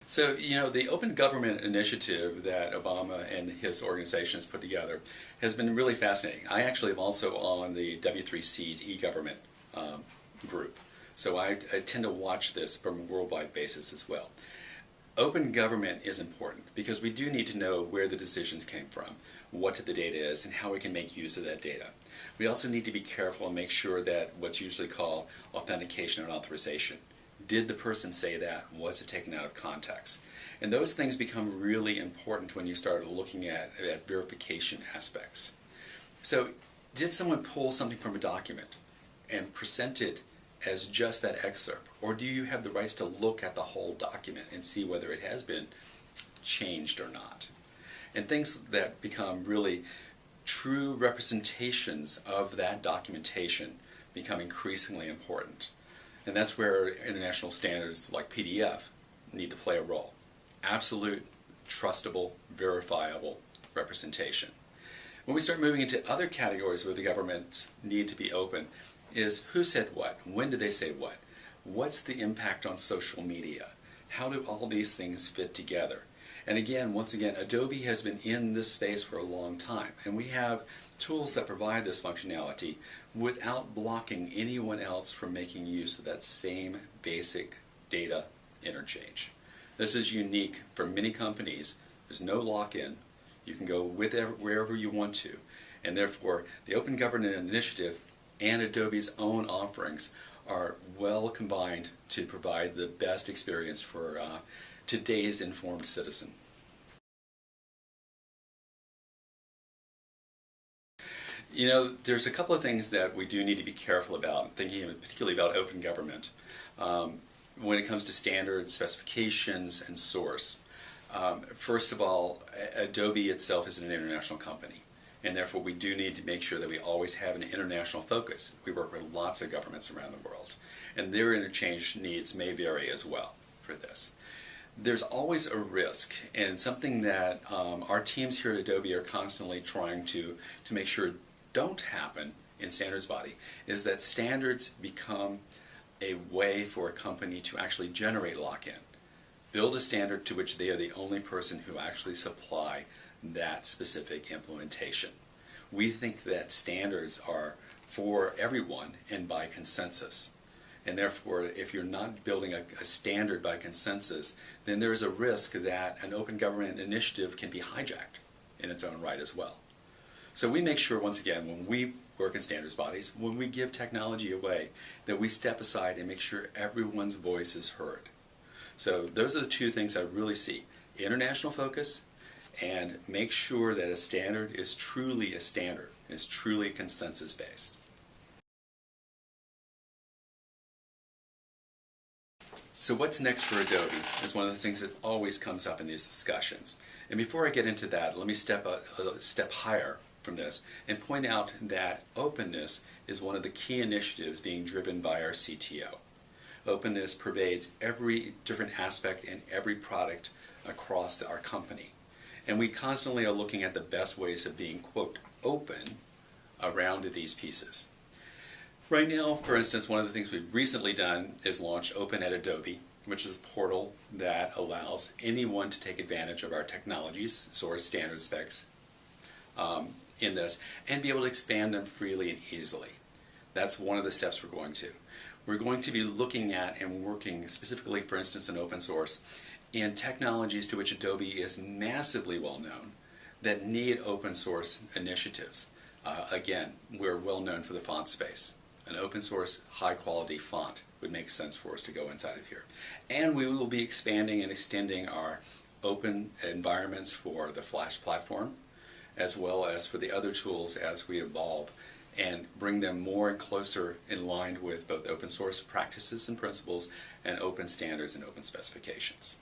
So, the Open Government Initiative that Obama and his organization has put together has been really fascinating. I actually am also on the W3C's e-government group, so I tend to watch this from a worldwide basis as well. Open government is important because we do need to know where the decisions came from, what the data is, and how we can make use of that data. We also need to be careful and make sure that what's usually called authentication and authorization. Did the person say that? Was it taken out of context? And those things become really important when you start looking at verification aspects. So, did someone pull something from a document and present it as just that excerpt? Or do you have the rights to look at the whole document and see whether it has been changed or not? And things that become really true representations of that documentation become increasingly important. And that's where international standards like PDF need to play a role. Absolute, trustable, verifiable representation. When we start moving into other categories where the governments need to be open, is who said what? When did they say what? What's the impact on social media? How do all these things fit together? And again, once again, Adobe has been in this space for a long time, and we have tools that provide this functionality without blocking anyone else from making use of that same basic data interchange. This is unique for many companies. There's no lock-in. You can go wherever you want to, and therefore the Open Government Initiative and Adobe's own offerings are well combined to provide the best experience for today's informed citizen. There's a couple of things that we do need to be careful about, thinking particularly about open government, when it comes to standards, specifications, and source. First of all, Adobe itself is an international company, and therefore we do need to make sure that we always have an international focus. We work with lots of governments around the world, and their interchange needs may vary as well for this. There's always a risk, and something that our teams here at Adobe are constantly trying to make sure don't happen in standards body, is that standards become a way for a company to actually generate lock-in. Build a standard to which they are the only person who actually supply that specific implementation. We think that standards are for everyone and by consensus. And therefore, if you're not building a standard by consensus, then there is a risk that an open government initiative can be hijacked in its own right as well. So we make sure, once again, when we work in standards bodies, when we give technology away, that we step aside and make sure everyone's voice is heard. So those are the two things I really see. International focus, and make sure that a standard is truly a standard, is truly consensus-based. So what's next for Adobe is one of the things that always comes up in these discussions. And before I get into that, let me step a step higher from this and point out that openness is one of the key initiatives being driven by our CTO. Openness pervades every different aspect and every product across our company. And we constantly are looking at the best ways of being, quote, open around these pieces. Right now, for instance, one of the things we've recently done is launch Open at Adobe, which is a portal that allows anyone to take advantage of our technologies, source standard specs in this, and be able to expand them freely and easily. That's one of the steps we're going to. We're going to be looking at and working specifically, for instance, in open source, in technologies to which Adobe is massively well known that need open source initiatives. Again, we're well known for the font space. An open source, high quality font would make sense for us to go inside of here. And we will be expanding and extending our open environments for the Flash platform, as well as for the other tools as we evolve and bring them more and closer in line with both open source practices and principles and open standards and open specifications.